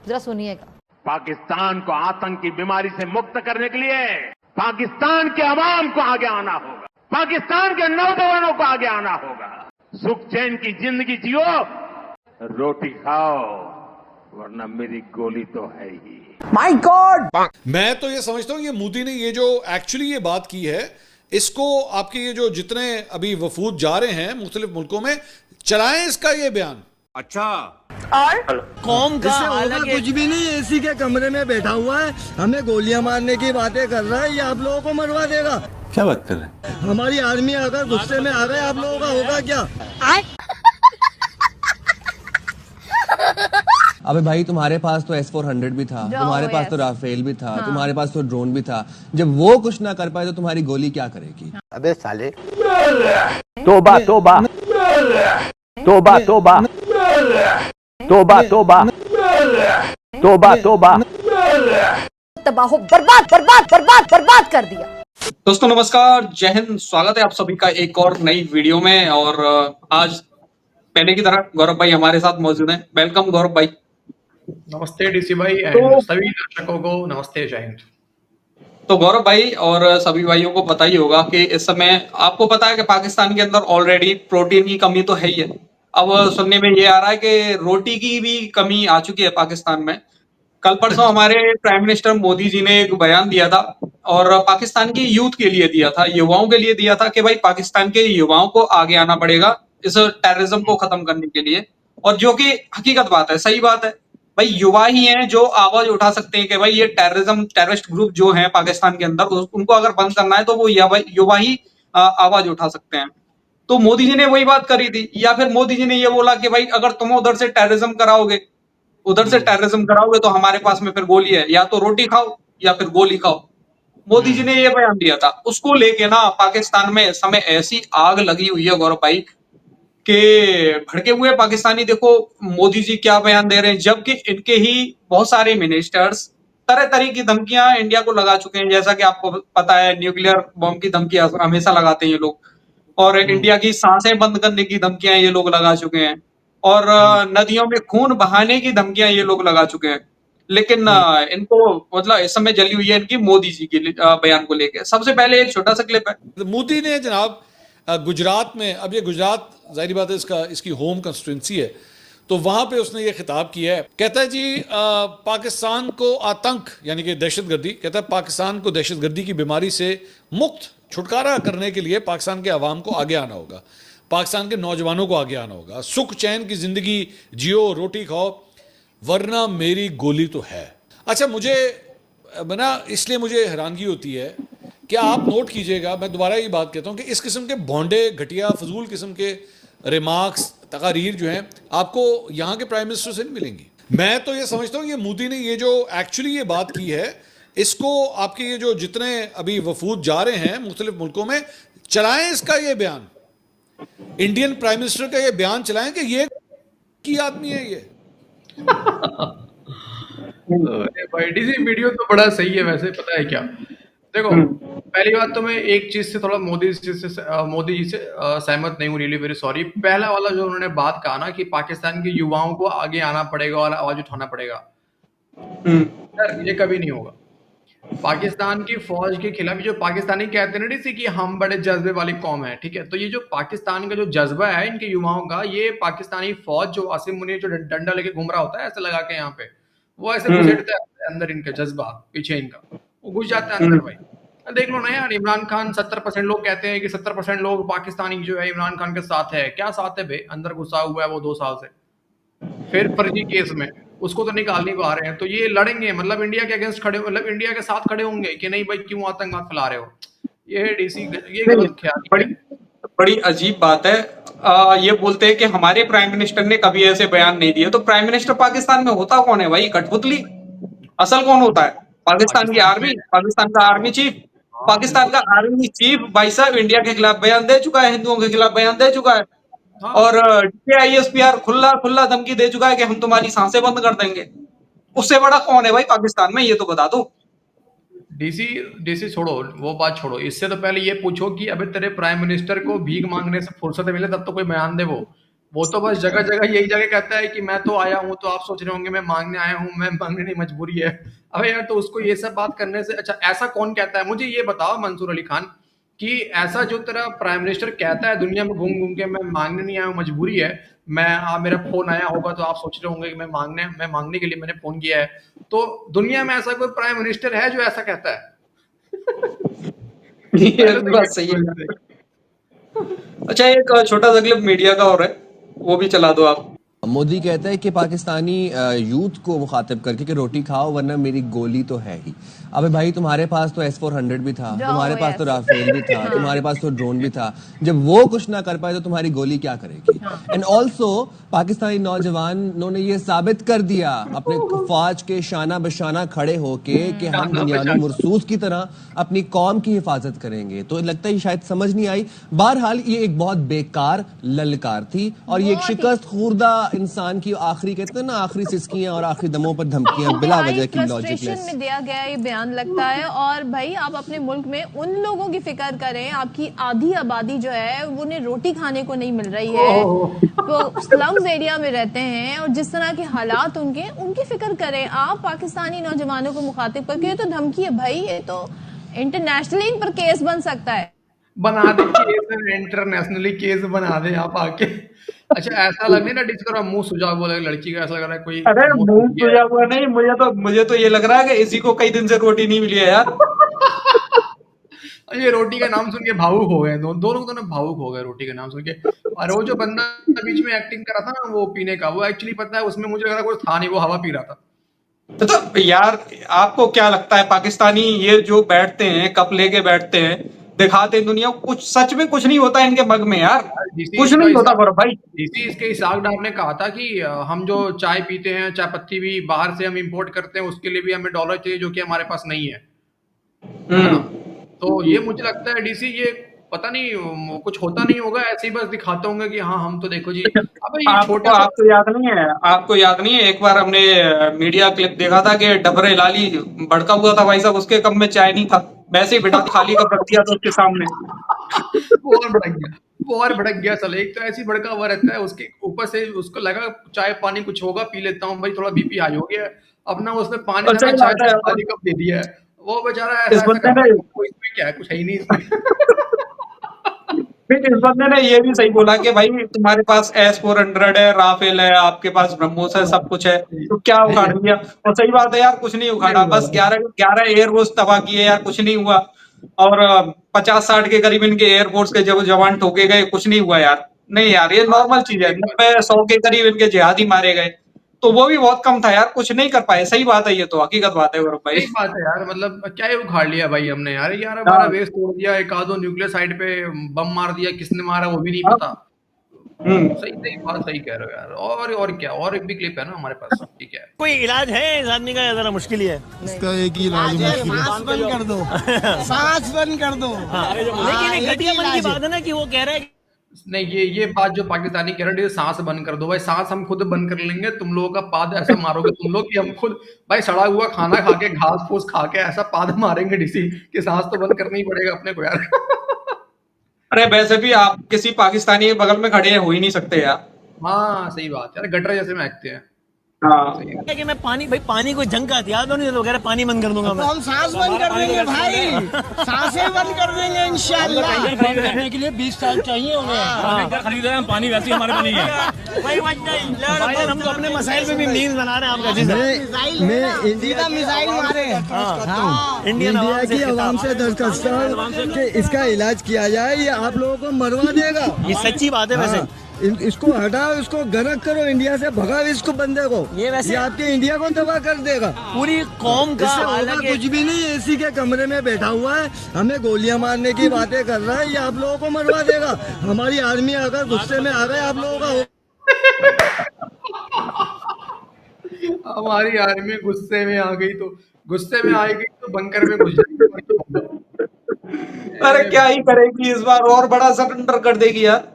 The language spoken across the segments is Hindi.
जरा सुनिएगा। पाकिस्तान को आतंक की बीमारी से मुक्त करने के लिए पाकिस्तान के अवाम को आगे आना होगा, पाकिस्तान के नौजवानों को आगे आना होगा। सुख चैन की जिंदगी जियो, रोटी खाओ, वरना मेरी गोली तो है ही। My God! मैं तो ये समझता हूँ ये मोदी ने ये जो एक्चुअली ये बात की है, इसको आपके ये जो जितने अभी वफूद जा रहे हैं मुख्तलिफ मुल्कों में, चलाएं इसका ये बयान। अच्छा, और कौम का होगा कुछ भी नहीं, एसी के कमरे में बैठा हुआ है, हमें गोलियां मारने की बातें कर रहा है, ये आप लोगों को मरवा देगा। क्या बात कर रहे हैं? हमारी आर्मी अगर गुस्से में आ गए, आप लोगों का होगा क्या? अबे भाई, तुम्हारे पास तो S-400 भी था, तुम्हारे पास तो राफेल भी था, तुम्हारे पास तो ड्रोन भी था। जब वो कुछ ना कर पाए तो तुम्हारी गोली क्या करेगी? अबे साले, तोबा तोबा तोबा तोबा तोबा तोबा तोबा तोबा। तबाह, बर्बाद बर्बाद बर्बाद बर्बाद कर दिया। दोस्तों नमस्कार, जय हिंद। स्वागत है आप सभी का एक और नई वीडियो में। और आज पहले की तरह गौरव भाई हमारे साथ मौजूद हैं। वेलकम गौरव भाई। नमस्ते डीसी भाई एंड सभी दर्शकों को नमस्ते, जय हिंद। तो गौरव भाई और सभी भाइयों को पता ही होगा कि इस समय आपको पता है कि पाकिस्तान के अंदर ऑलरेडी प्रोटीन की कमी तो है ही है। अब सुनने में ये आ रहा है कि रोटी की भी कमी आ चुकी है पाकिस्तान में। कल परसों हमारे प्राइम मिनिस्टर मोदी जी ने एक बयान दिया था और पाकिस्तान की यूथ के लिए दिया था, युवाओं के लिए दिया था कि भाई पाकिस्तान के युवाओं को आगे आना पड़ेगा इस टेररिज्म को खत्म करने के लिए। और जो कि हकीकत बात है, सही बात है। भाई युवा ही हैं जो आवाज उठा सकते हैं कि भाई ये टेररिस्ट ग्रुप जो है पाकिस्तान के अंदर, उनको अगर बंद करना है तो वो युवा ही आवाज उठा सकते हैं। तो मोदी जी ने वही बात करी थी, या फिर मोदी जी ने ये बोला कि भाई अगर तुम उधर से टेररिज्म कराओगे तो हमारे पास में फिर गोली है, या तो रोटी खाओ या फिर गोली खाओ। मोदी जी ने ये बयान दिया था। उसको लेके ना पाकिस्तान में इस समय ऐसी आग लगी हुई है गौरव भाई के भड़के हुए पाकिस्तानी। देखो मोदी जी क्या बयान दे रहे हैं, जबकि इनके ही बहुत सारे मिनिस्टर्स तरह तरह की धमकियां इंडिया को लगा चुके हैं। जैसा कि आपको पता है, न्यूक्लियर बॉम्ब की धमकियां हमेशा लगाते हैं ये लोग, और इंडिया की सांसें बंद करने की धमकियां ये लोग लगा चुके हैं, और नदियों में खून बहाने की धमकियां ये लोग लगा चुके हैं। लेकिन इनको मतलब इस समय जली हुई है इनकी मोदी जी के बयान को लेकर। सबसे पहले एक छोटा सा क्लिप है। मोदी ने जनाब गुजरात में, अब ये गुजरात जाहिर बात है इसकी होम कंस्टिट्यूंसी है, तो वहां पे उसने ये खिताब किया है। कहता है जी पाकिस्तान को आतंक यानी कि दहशतगर्दी, कहता है पाकिस्तान को दहशतगर्दी की बीमारी से मुक्त छुटकारा करने के लिए पाकिस्तान के अवाम को आगे आना होगा, पाकिस्तान के नौजवानों को आगे आना होगा। सुख चैन की जिंदगी जियो, रोटी खाओ, वरना मेरी गोली तो है। अच्छा, मुझे बना इसलिए मुझे हैरानगी होती है कि आप नोट कीजिएगा, मैं दोबारा ये बात कहता हूँ कि इस किस्म के भोंडे घटिया फजूल किस्म के रिमार्क्स, तकारीर जो हैं आपको यहाँ के प्राइम मिनिस्टर से नहीं मिलेंगी। मैं तो ये समझता हूँ ये मोदी ने ये जो एक्चुअली ये बात की है, इसको आपके ये जो जितने अभी वफूद जा रहे हैं मुख्तलिफ मुल्कों में, चलाएं इसका ये बयान। इंडियन प्राइम मिनिस्टर का ये बयान चलाएं कि ये की आदमी है ये। भाई डीसी वीडियो तो बड़ा सही है वैसे, पता है क्या, देखो पहली बात तो मैं एक चीज से थोड़ा मोदी जी से सहमत नहीं हूँ, रियली वेरी सॉरी। पहला वाला जो उन्होंने बात कहा ना कि पाकिस्तान के युवाओं को आगे आना पड़ेगा और आवाज उठाना पड़ेगा, यार ये कभी नहीं होगा। पाकिस्तान की फौज के खिलाफ जो पाकिस्तानी कहते हैं ना डीसी कि हम बड़े जज्बे वाली कौम है, ठीक है, तो ये जो पाकिस्तान का जो जज्बा है इनके युवाओं का, ये पाकिस्तानी फौज जो आसिम मुनीर जो डंडा लेके घूम रहा होता है ऐसे लगा के यहाँ पे, वो ऐसे घुसेड़ता है अंदर, इनका जज्बा पीछे इनका वो घुस जाता है अंदर। भाई देख लो ना यार, इमरान खान 70% लोग कहते हैं कि 70% लोग पाकिस्तानी जो है इमरान खान के साथ है। क्या साथ है भाई? अंदर घुसा हुआ है वो 2 साल से, फिर फर्जी केस में उसको तो निकालने को आ रहे हैं। तो ये लड़ेंगे, मतलब इंडिया के अगेंस्ट खड़े, मतलब इंडिया के साथ खड़े होंगे कि नहीं भाई क्यों आतंकवाद फैला रहे हो। ये डीसी ये गलत ख्याल, बड़ी अजीब बात है। ये बोलते हैं कि हमारे प्राइम मिनिस्टर ने कभी ऐसे बयान नहीं दिए। तो प्राइम मिनिस्टर पाकिस्तान में होता कौन है भाई? कठपुतली। असल कौन होता है? पाकिस्तान की आर्मी, पाकिस्तान का आर्मी चीफ। पाकिस्तान का आर्मी चीफ भाई साहब इंडिया के खिलाफ बयान दे चुका है, हिंदुओं के खिलाफ बयान दे चुका है, और ISPR खुला खुला धमकी दे चुका है कि हम तुम्हारी सांसें बंद कर देंगे। उससे बड़ा कौन है भाई पाकिस्तान में? ये तो बता दो। डीसी छोड़ो, वो बात छोड़ो। इससे तो पहले ये पूछो कि अबे तेरे प्राइम मिनिस्टर को भीख मांगने से फुर्सत मिले तब तो कोई बयान दे वो, वो तो बस जगह जगह यही जगह कहता है कि मैं तो आया हूँ, तो आप सोच रहे होंगे मैं मांगने आया हूँ, मैं मांगने नहीं मजबूरी है। अबे यार, तो उसको ये सब बात करने से अच्छा ऐसा कौन कहता है? मुझे ये बताओ मंसूर अली खान कि ऐसा जो तेरा प्राइम मिनिस्टर कहता है दुनिया में घूम घूम के, मैं मांगने नहीं आया हूँ मजबूरी है, मेरा फोन आया होगा तो आप सोच रहे होंगे कि मैं मांगने के लिए मैंने फोन किया है। तो दुनिया में ऐसा कोई प्राइम मिनिस्टर है जो ऐसा कहता है? ये पहले तो बात ये सही है। समझते हैं। अच्छा, एक छोटा सा क्लिप मीडिया का और है, वो भी चला दो आप। मोदी कहता है कि पाकिस्तानी यूथ को मुखातिब करके कि रोटी खाओ वरना मेरी गोली तो है ही। अबे भाई, तुम्हारे पास तो S-400 भी था, तुम्हारे पास तो राफेल भी था, तुम्हारे पास तो ड्रोन भी था। जब वो कुछ ना कर पाए तो तुम्हारी गोली क्या करेगी? एंड ऑल्सो पाकिस्तानी नौजवानों ने ये साबित कर दिया अपने फौज के शाना बशाना खड़े होके कि हम बुनियादों मुरसूस की तरह अपनी कौम की हिफाजत करेंगे। तो लगता है शायद समझ नहीं आई। बहरहाल ये एक बहुत बेकार ललकार थी और ये एक शिकस्त खुर्दा इंसान की आखिरी, कहते हैं ना, आखिरी सिसकियां और आखिरी दमों पर धमकियां बिला वजह की लॉजिकलेस में दिया गया ये बयान लगता है। और भाई, आप अपने मुल्क में उन लोगों की फिक्र करें, आपकी आधी आबादी जो है उन्हें रोटी खाने को नहीं मिल रही है, वो स्लम्स एरिया में रहते हैं और जिस तरह के हालात उनकी फिक्र करें। आप पाकिस्तानी नौजवानों को मुखातिब करके, ये तो धमकी है भाई, ये तो इंटरनेशनली इन पर केस बन सकता है। बना दे केस, इंटरनेशनली केस बना दे आप आके। अच्छा, ऐसा लगे ना डिस्कर और मुंह सुझाव बोले लड़की का, ऐसा लग रहा है कोई अरे मुंह मुंह सुझा हुआ नहीं, मुझे तो ये लग रहा है कि इसी को कई दिन से रोटी नहीं मिली है यार। ये रोटी का नाम सुन के भावुक हो गए, दोनों भावुक हो गए रोटी का नाम सुन के। और वो जो बंदा बीच में एक्टिंग कर रहा था ना वो पीने का, वो एक्चुअली पता है उसमें मुझे लग रहा कुछ था नहीं, वो हवा पी रहा था। तो यार, आपको क्या लगता है पाकिस्तानी ये जो बैठते हैं, कप लेके बैठते हैं, दिखाते हैं दुनिया को, कुछ सच में कुछ नहीं होता इनके मग में यार, कुछ नहीं होता गौरव भाई। डीसी इसके इसाक डार ने कहा था कि हम जो चाय पीते हैं, चाय पत्ती भी बाहर से हम इंपोर्ट करते हैं, उसके लिए भी हमें डॉलर चाहिए जो कि हमारे पास नहीं है ना? तो ये मुझे लगता है डीसी ये पता नहीं कुछ होता नहीं होगा, ऐसे ही बस दिखाते होंगे कि हाँ हम तो देखो जी। अब ये छोटा सा आपको याद नहीं है, एक बार हमने मीडिया क्लिप देखा था कि डबरे लाली भड़का हुआ था भाई साहब, उसके कप में चाय नहीं था, वैसे ही बिठा खाली कप रख दिया था उसके सामने। वो और भड़क गया साला। एक तो ऐसी भड़का हुआ रहता है, उसके ऊपर से उसको लगा चाय पानी कुछ होगा, पी लेता हूँ भाई, थोड़ा बीपी हाई हो गया, अपना उसने पानी और सही चाय बात है, खाली कप दे दिया है। वो बेचारा इस ऐसा बंदे करता ने है, इसमें क्या है, कुछ है ही नहीं इसमें। फिर इस बंदे ने ये भी सही बोला कि भाई तुम्हारे पास S-400 है, राफेल है, आपके पास ब्रह्मोस है, सब कुछ है, तो क्या उखाड़ दिया? और सही बात है यार, कुछ नहीं उखाड़ा, बस 11 एयरफोर्स तबाह किए यार, कुछ नहीं हुआ। और 50-60 के करीब इनके एयरफोर्स के जब जवान ठोके गए, कुछ नहीं हुआ यार। नहीं यार, ये नॉर्मल चीज है। 90-100 के करीब इनके जिहादी मारे गए, तो वो भी बहुत कम था यार, कुछ नहीं कर पाए। सही बात है, ये तो हकीकत बात है गौरव भाई। सही बात है यार, मतलब क्या ही उखाड़ लिया भाई हमने यार, 11-12 बेस तोड़ दिया, एक आधो न्यूक्लियर साइट पे बम मार दिया, किसने मारा वो भी नहीं पता। सही सही बात, सही कह रहे हो यार। और क्या, और एक भी क्लिप है ना हमारे पास, ठीक है। कोई इलाज है इस आदमी का? जरा मुश्किल ही है इसका, एक ही इलाज है, सांस बंद कर दो, सांस बंद कर दो। लेकिन एक घटियापन की बात है ना कि वो कह रहा है नहीं, ये बात जो पाकिस्तानी कह रहे हैं, सांस बंद कर दो भाई, सांस हम खुद बंद कर लेंगे, तुम लोगों का पाद ऐसा मारोगे तुम लोग कि हम खुद भाई सड़ा हुआ खाना खा के, घास फूस खा के ऐसा पाद मारेंगे डीसी कि सांस तो बंद करना ही पड़ेगा अपने को यार। अरे वैसे भी आप किसी पाकिस्तानी के बगल में खड़े हो ही नहीं सकते यार। हाँ सही बात यार, गटर जैसे महकते हैं। हाँ, कि मैं पानी को जंग का हथियार तो नहीं, तो कह रहा पानी बंद कर दूंगा मैं। हम सांस बंद कर देंगे भाई, सांसें बंद कर देंगे इंशाल्लाह। करने के लिए 20 साल चाहिए उन्हें। खरीद रहे हैं पानी, वैसे हमारे पास नहीं है भाई, हम तो अपने मसाइल पे भी मीम्स बना रहे हैं आपका जी सर। मैं इंडिया मिसाइल मारे, इंडिया की आवाम से दरखास्त कि इसका इलाज किया जाए, ये आप लोगों को मरवा देगा। ये सच्ची बात है वैसे। इसको हटाओ, इसको गरक करो, इंडिया से भगाओ इसको बंदे को। ये आपके इंडिया को तबाह कर देगा, पूरी कौम का। कुछ भी नहीं, एसी के कमरे में बैठा हुआ है, हमें गोलियां मारने की बातें कर रहा है, ये आप लोगों को मरवा देगा। हमारी आर्मी अगर गुस्से में आ गए आप लोगों का हमारी आर्मी गुस्से में आ गई तो बंकर में घुस जाएगी। अरे क्या ही करेगी इस बार, और बड़ा सरेंडर कर देगी यार।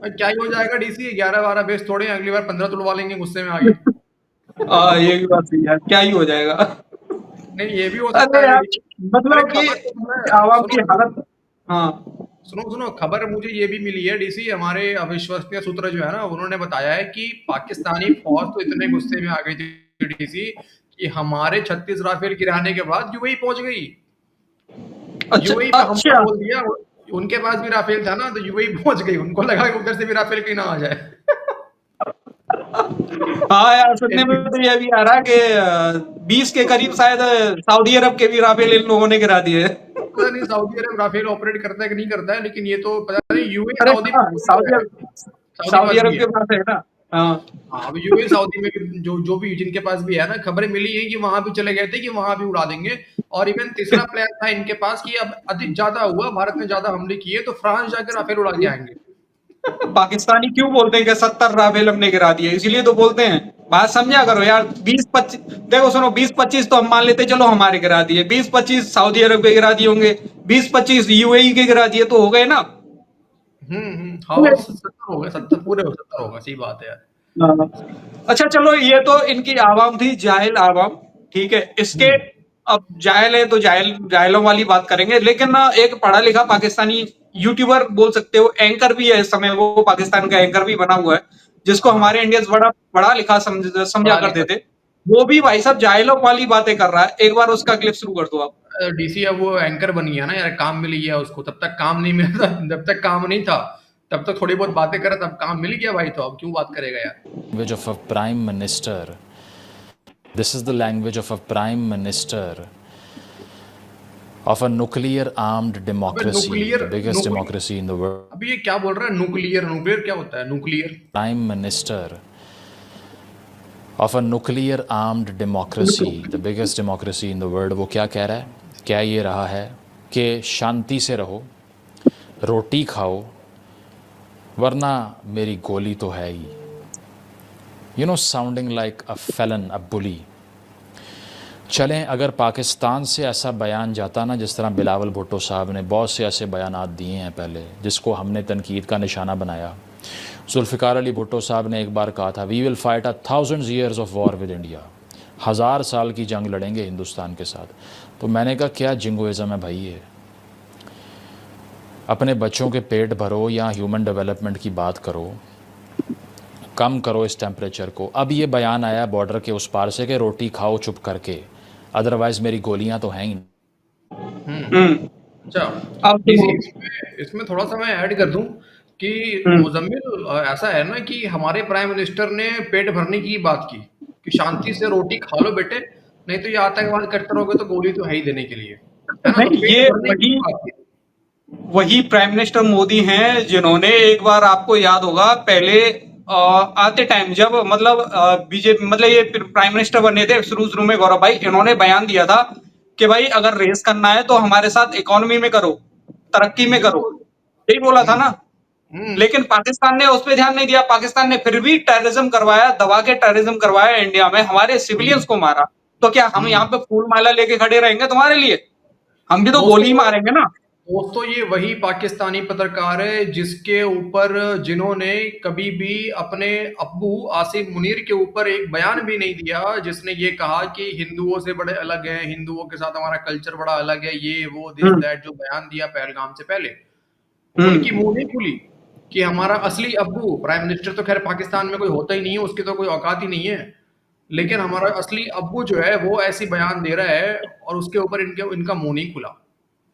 क्या ही हो जाएगा डीसी, 11-12 बेस तोड़े, अगली बार 15 तुड़वा लेंगे गुस्से में आगे। ये भी बात सही है, क्या ही हो जाएगा। नहीं, ये भी हो सकता है मतलब कि आवाम की हालत। हाँ सुनो, खबर मुझे ये भी मिली है डीसी, हमारे अविश्वसनीय सूत्र जो है ना, उन्होंने बताया है कि पाकिस्तानी फौज तो इतने गुस्से में आ गई थी डीसी कि हमारे 36 राफेल गिराने के बाद यूएई पहुंच गई। यूएई पे हमको बोल दिया, उनके पास भी राफेल था ना, तो यूएई पहुंच गई, उनको लगा कि उधर से भी राफेल कहीं ना आ जाए। हाँ यार, सुनने में तो ये भी आ रहा है कि 20 के करीब शायद सऊदी अरब के भी राफेल इन लोगों ने गिरा दिए। पता नहीं सऊदी अरब राफेल ऑपरेट करता है कि नहीं करता है, लेकिन ये तो पता नहीं यूएई अरे सऊदी हाँ, सऊदी अरब के पास है ना। हाँ हाँ, अब यूएई सऊदी में भी जो भी जिनके पास भी है ना, खबरें मिली है कि वहां भी चले गए थे कि वहां भी उड़ा देंगे। और इवन तीसरा प्लान था इनके पास कि अब अधिक ज्यादा हुआ, भारत ने ज्यादा हमले किए तो फ्रांस जाकर राफेल उड़ा के आएंगे। पाकिस्तानी क्यों बोलते हैं कि 70 राफेल हमने गिरा दिए, इसीलिए तो बोलते हैं। बात समझा करो यार, 20-25 देखो सुनो, 20-25 तो हम मान लेते चलो हमारे गिरा दिए, 20-25 सऊदी अरब के गिरा दिए होंगे, 20-25 यूएई के गिरा दिए, तो हो गए ना। हाँ 70 हो गए, 70 पूरे 70 होगा, सही बात है यार। अच्छा चलो, ये तो इनकी आवाम थी, जाहिल आवाम, ठीक है। इसके अब जाहिल है तो जाहिलों वाली बात करेंगे, लेकिन एक पढ़ा लिखा पाकिस्तानी यूट्यूबर बोल सकते हो, एंकर भी है इस समय, वो पाकिस्तान का एंकर भी बना हुआ है, जिसको हमारे इंडियंस बड़ा पढ़ा लिखा समझा करते थे। वो भी भाई साहब जाहिलों वाली बातें कर रहा है। एक बार उसका क्लिप शुरू कर दो आप। डीसी अब वो एंकर बनी है ना यार, काम मिल गया उसको, तब तक काम नहीं मिला था, जब तक काम नहीं था तब तक थोड़ी बहुत बातें करे, तब काम मिल गया भाई, तो अब क्यों बात करेगा यार। Language of a prime minister. This is the language of a prime minister of a nuclear armed democracy, the biggest democracy in the world. अभी ये क्या बोल रहा है, न्यूक्लियर क्या होता है nuclear? Prime minister of a nuclear armed democracy, the biggest democracy in the world. वो क्या कह रहा है? क्या ये रहा है कि शांति से रहो, रोटी खाओ, वरना मेरी गोली तो है ही। You know, sounding like a felon, a bully. चलें, अगर पाकिस्तान से ऐसा बयान जाता ना, जिस तरह बिलावल भुट्टो साहब ने बहुत से ऐसे बयानात दिए हैं पहले, जिसको हमने तनकीद का निशाना बनाया। जुल्फ़िकार अली भुट्टो साहब ने एक बार कहा था, we will fight 1000 years of war with India, 1000 साल की जंग लड़ेंगे हिंदुस्तान के साथ। तो मैंने कहा क्या जिंगोइज़म है भाई ये? अपने बच्चों के पेट भरो या ह्यूमन डेवलपमेंट की बात करो, कम करो इस टेम्परेचर को। अब ये बयान आया बॉर्डर के उस पार से कि रोटी खाओ चुप करके, अदरवाइज मेरी गोलियां तो हैं ही। अच्छा, अब इसमें थोड़ा सा मैं ऐड कर दूं कि मुजम्मिल, ऐसा है ना कि हमारे प्राइम मिनिस्टर ने पेट भरने की बात की कि शांति से रोटी खा लो बेटे, नहीं तो ये आतंकवाद करते रहोगे तो गोली तो है ही देने के लिए, है ना? तो ये वही प्राइम मिनिस्टर मोदी हैं जिन्होंने एक बार, आपको याद होगा, पहले आते टाइम जब मतलब बीजेपी, मतलब ये प्राइम मिनिस्टर बने थे शुरू में, गौरव भाई, इन्होंने बयान दिया था कि भाई अगर रेस करना है तो हमारे साथ इकोनॉमी में करो, तरक्की में करो, यही बोला था ना। लेकिन पाकिस्तान ने उस पर ध्यान नहीं दिया। पाकिस्तान ने फिर भी टेररिज्म करवाया, दबा के टेररिज्म करवाया, इंडिया में हमारे सिविलियंस को मारा। तो क्या हम यहाँ पे फूल माला लेके खड़े रहेंगे तुम्हारे लिए? हम भी तो गोली मारेंगे ना। दोस्तों, ये वही पाकिस्तानी पत्रकार है जिसके ऊपर, जिन्होंने कभी भी अपने अब्बू आसिम मुनीर के ऊपर एक बयान भी नहीं दिया, जिसने ये कहा कि हिंदुओं से बड़े अलग हैं, हिंदुओं के साथ हमारा कल्चर बड़ा अलग है, ये वो दिस दैट, जो बयान दिया पहलगाम से पहले, उनकी मुंह नहीं खुली कि हमारा असली अब्बू, प्राइम मिनिस्टर तो खैर पाकिस्तान में कोई होता ही नहीं है, उसकी तो कोई औकात ही नहीं है, लेकिन हमारा असली अब्बू जो है वो ऐसी बयान दे रहा है और उसके ऊपर इनका मुंह नहीं खुला,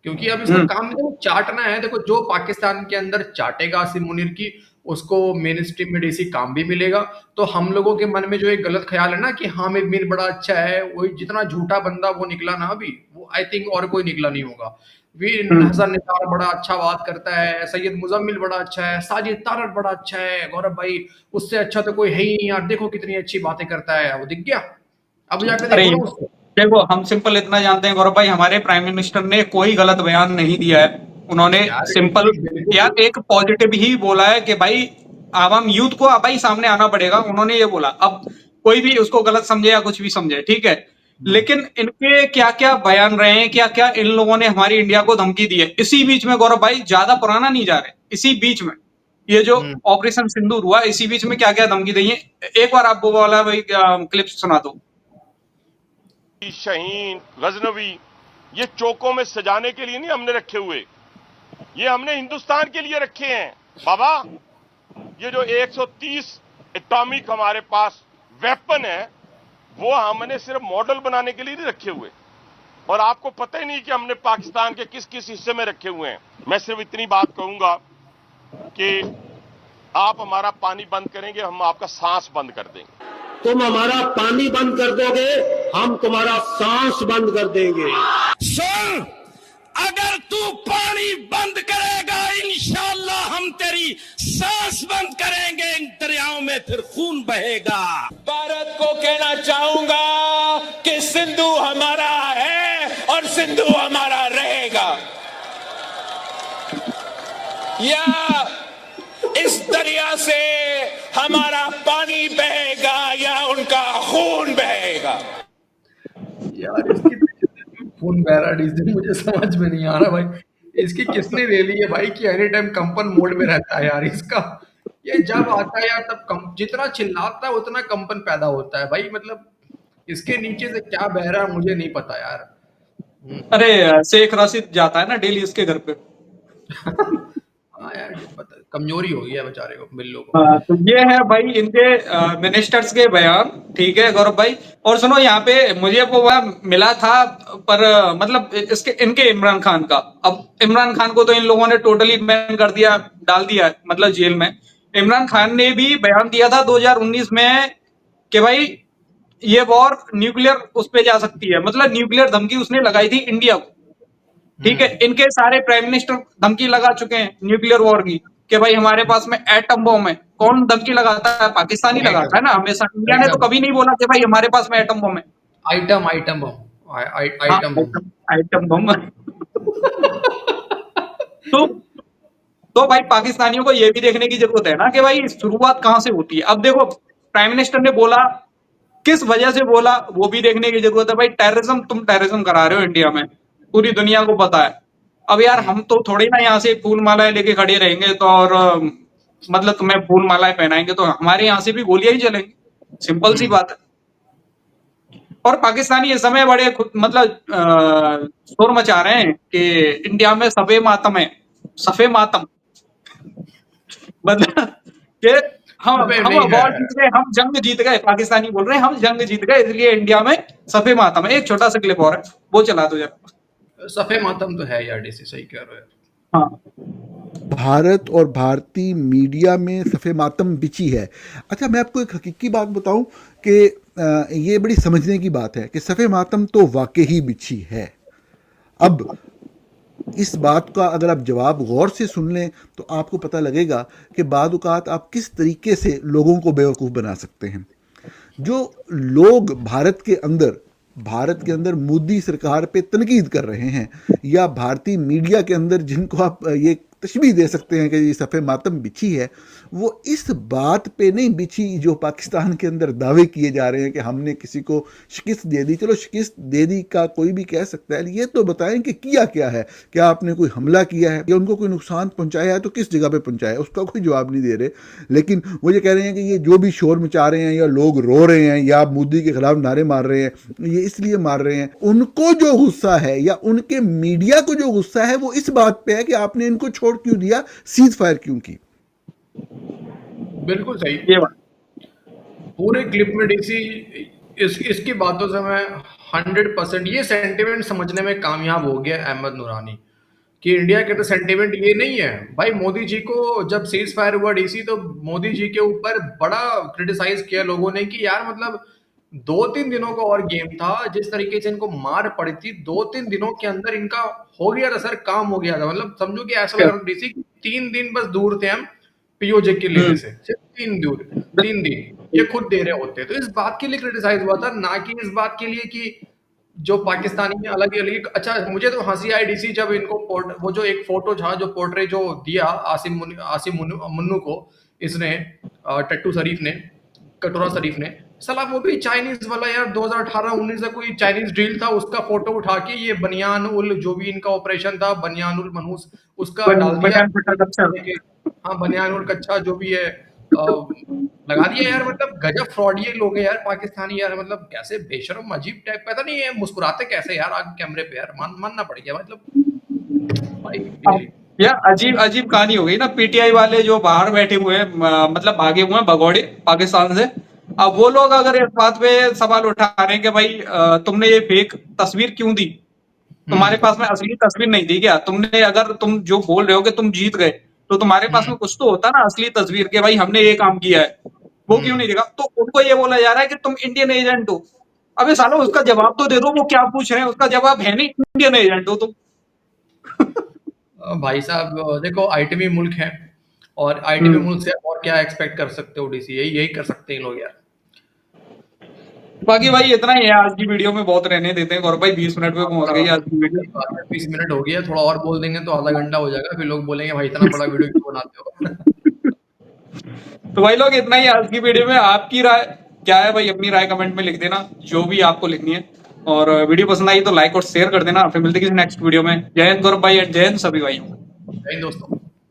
क्योंकि अब इसका काम चाटना है। देखो, जो पाकिस्तान के अंदर चाटेगा आसिम मुनीर की, उसको मेन स्ट्रीम में डीसी काम भी मिलेगा। तो हम लोगों के मन में जो एक गलत ख्याल है ना कि हामिद मीर बड़ा अच्छा है, वही जितना झूठा बंदा वो निकला ना अभी, वो आई थिंक और कोई निकला नहीं होगा। वीर हसन निसार बड़ा अच्छा बात करता है, सैयद मुजम्मिल बड़ा अच्छा है, साजिद तारड़ बड़ा अच्छा है, गौरव भाई उससे अच्छा तो कोई है ही नहीं यार, देखो कितनी अच्छी बातें करता है, वो दिख गया। अब जाकर देखो, हम सिंपल इतना जानते हैं गौरव भाई, हमारे प्राइम मिनिस्टर ने कोई गलत बयान नहीं दिया है। उन्होंने सिंपल यार एक पॉजिटिव ही बोला है कि भाई आवाम यूथ को भाई सामने आना पड़ेगा, उन्होंने ये बोला। अब कोई भी उसको गलत समझे या कुछ भी समझे, ठीक है, लेकिन इनके क्या क्या बयान रहे हैं, क्या क्या इन लोगों ने हमारी इंडिया को धमकी दी है। इसी बीच में गौरव भाई, ज्यादा पुराना नहीं जा रहे, इसी बीच में ये जो ऑपरेशन सिंदूर हुआ, इसी बीच में क्या क्या धमकी दी है, एक बार आप वो वाला भाई क्लिप सुना दो। शहीन, गजनवी, ये चौकों में सजाने के लिए नहीं हमने रखे हुए, ये हमने हिंदुस्तान के लिए रखे हैं बाबा। ये जो 130 एटॉमिक हमारे पास वेपन है वो हमने सिर्फ मॉडल बनाने के लिए नहीं रखे हुए, और आपको पता ही नहीं कि हमने पाकिस्तान के किस किस हिस्से में रखे हुए हैं। मैं सिर्फ इतनी बात कहूंगा कि आप हमारा पानी बंद करेंगे, हम आपका सांस बंद कर देंगे। तुम हमारा पानी बंद कर दोगे, हम तुम्हारा सांस बंद कर देंगे। सुन, अगर तू पानी बंद करेगा इंशाअल्लाह हम तेरी सांस बंद करेंगे, इन दरियाओं में फिर खून बहेगा। भारत को कहना चाहूंगा कि सिंधु हमारा है और सिंधु हमारा रहेगा। या इस दरिया से हमारा पानी बहेगा या उनका खून बहेगा। यार इसकी खून बह रहा डीसी मुझे समझ में नहीं आ रहा भाई, इसकी किसने ले ली है भाई कि एनी टाइम कंपन मोड में रहता है यार इसका। ये जब आता है यार तब जितना चिल्लाता है उतना कंपन पैदा होता है भाई। मतलब इसके नीचे से क्या बह रहा है मुझे नहीं पता यार। अरे शेख राशिद जाता है ना डेली इसके घर पे। हाँ यार पता कमजोरी हो गई है बेचारे को, बिल्लो को। तो ये है भाई इनके मिनिस्टर्स के बयान, ठीक है गौरव भाई। और सुनो यहाँ पे मुझे वो मिला था पर मतलब इसके इनके इमरान खान का, अब इमरान खान को तो इन लोगों ने टोटली बैन कर दिया, डाल दिया मतलब जेल में। इमरान खान ने भी बयान दिया था 2019 में कि भाई ये वॉर न्यूक्लियर उस पे जा सकती है, मतलब न्यूक्लियर धमकी उसने लगाई थी इंडिया को, ठीक है। इनके सारे प्राइम मिनिस्टर धमकी लगा चुके हैं न्यूक्लियर वॉर की कि भाई हमारे पास में एटम बम है। कौन धमकी लगाता है? पाकिस्तान ही लगाता है ना हमेशा। इंडिया ने तो कभी नहीं बोला कि भाई हमारे पास में एटम बम है। आइटम बम तो भाई पाकिस्तानियों को ये भी देखने की जरूरत है ना कि भाई शुरुआत कहां से होती है। अब देखो प्राइम मिनिस्टर ने बोला, किस वजह से बोला वो भी देखने की जरूरत है भाई। टेररिज्म, तुम टेररिज्म करा रहे हो इंडिया में, पूरी दुनिया को पता है। अब यार हम तो थोड़ी ना यहाँ से फूल मालाएं लेके खड़े रहेंगे तो, और मतलब तुम्हें फूल मालाएं पहनाएंगे तो हमारे यहाँ से भी गोलियां ही चलेंगी, सिंपल सी बात है। और पाकिस्तानी इस समय बड़े मतलब शोर मचा रहे हैं कि इंडिया में सफे मातम है, सफे मातम मतलब कि हम वॉर जीत गए, हम जंग जीत गए। पाकिस्तानी बोल रहे हैं हम जंग जीत गए इसलिए इंडिया में सफे मातम है। एक छोटा सा क्लिप और है वो चला दो जरा। सफे मातम तो है यार डीसी, सही कह रहे हो यार। हाँ, भारत और भारतीय मीडिया में सफ़े मातम बिछी है। अच्छा मैं आपको एक हकीकी बात बताऊं कि ये बड़ी समझने की बात है कि सफ़े मातम तो वाकई ही बिछी है। अब इस बात का अगर आप जवाब गौर से सुन लें तो आपको पता लगेगा कि बाद औक़ात आप किस तरीके से लोगों को बेवकूफ़ बना सकते हैं। जो लोग भारत के अंदर मोदी सरकार पे तनकीद कर रहे हैं या भारतीय मीडिया के अंदर जिनको आप ये तशबीह दे सकते हैं कि ये सफ़े मातम बिछी है, वो इस बात पे नहीं बिछी जो पाकिस्तान के अंदर दावे किए जा रहे हैं कि हमने किसी को शिकस्त दे दी। चलो शिकस्त दे दी का कोई भी कह सकता है, ये तो बताएं कि किया क्या है। क्या आपने कोई हमला किया है या उनको कोई नुकसान पहुंचाया है तो किस जगह पे पहुंचाया है, उसका कोई जवाब नहीं दे रहे। लेकिन वो ये कह रहे हैं कि ये जो भी शोर मचा रहे हैं या लोग रो रहे हैं या मोदी के खिलाफ नारे मार रहे हैं, ये इसलिए मार रहे हैं। उनको जो गुस्सा है या उनके मीडिया को जो गुस्सा है वो इस बात पे है कि आपने इनको छोड़ क्यों दिया, सीज फायर क्यों की। बिल्कुल सही ये बात। पूरे क्लिप में डीसी इसकी बातों से मैं 100% ये सेंटिमेंट समझने में कामयाब हो गया अहमद नूरानी कि इंडिया के तो सेंटिमेंट ये नहीं है भाई। मोदी जी को जब सीज फायर हुआ डीसी तो मोदी जी के ऊपर बड़ा क्रिटिसाइज किया लोगों ने कि यार मतलब 2-3 दिनों का और गेम था। जिस तरीके से इनको मार पड़ी थी 2-3 दिनों के अंदर इनका हो गया था सर, काम हो गया था। मतलब समझो कि ऐसा लग रहा डीसी 3 दिन बस दूर थे हम पीओजे के लेने से, सिर्फ 3 दिन ये खुद दे रहे होते। तो इस बात के लिए क्रिटिसाइज हुआ था, ना कि इस बात के लिए कि जो पाकिस्तानी में अलग अलग। अच्छा मुझे तो हंसी आई डीसी जब इनको वो जो एक फोटो था जो पोर्ट्रेट जो दिया आसिम मुन्नू को इसने टट्टू शरीफ ने, कटोरा शरीफ ने, साला वो भी चाइनीज वाला यार 2018-19 का कोई चाइनीज डील था उसका फोटो उठा के ये बनियान उल जो भी इनका ऑपरेशन था बनियान उल मनहूस उसका डाल दिया। हाँ बनियान उल कच्चा जो भी है लगा दिया यार। मतलब गजब फ्रॉड ये लोग हैं यार पाकिस्तानी यार। मतलब कैसे बेशरम अजीब टाइप, पता नहीं है मुस्कुराते कैसे यार आगे कैमरे पे यार, मानना पड़ गया मतलब भाई। यार अजीब अजीब कहानी हो गई ना। पीटीआई वाले जो बाहर बैठे हुए हैं, मतलब भागे हुए हैं भगौड़े पाकिस्तान से, अब वो लोग अगर इस बात पे सवाल उठा रहे हैं कि भाई तुमने ये फेक तस्वीर क्यों दी, तुम्हारे पास में असली तस्वीर नहीं थी क्या? तुमने, अगर तुम जो बोल रहे हो कि तुम जीत गए, तो तुम्हारे पास में कुछ तो होता ना असली तस्वीर के भाई हमने ये काम किया है, वो क्यों नहीं दिखा? तो उनको ये बोला जा रहा है कि तुम इंडियन एजेंट हो। अबे सालो उसका जवाब तो दे दो, वो क्या पूछ रहे हैं उसका जवाब है नहीं, इंडियन एजेंट हो तुम। भाई साहब देखो, आईटीबी मुल्क है, और आईटीबी मुल्क से और क्या एक्सपेक्ट कर सकते हो डीसी, यही यही कर सकते हैं लोग यार। बाकी भाई इतना ही है आज की वीडियो में, बहुत रहने देते हैं। गौरव भाई 20 मिनट पे पहुंच गई आज की वीडियो। 20 मिनट हो गया, थोड़ा और बोल देंगे तो आधा घंटा हो जाएगा, फिर लोग बोलेंगे भाई इतना बड़ा वीडियो क्यों बनाते हो। तो भाई लोग इतना ही आज की वीडियो में। आपकी राय क्या है भाई? अपनी राय कमेंट में लिख देना, जो भी आपको लिखनी है। और वीडियो पसंद आई तो लाइक और शेयर कर देना। फिर मिलते हैं किसी नेक्स्ट वीडियो में। जय हिंद गौरव भाई, एंड जय हिंद सभी भाई। जय हिंद दोस्तों।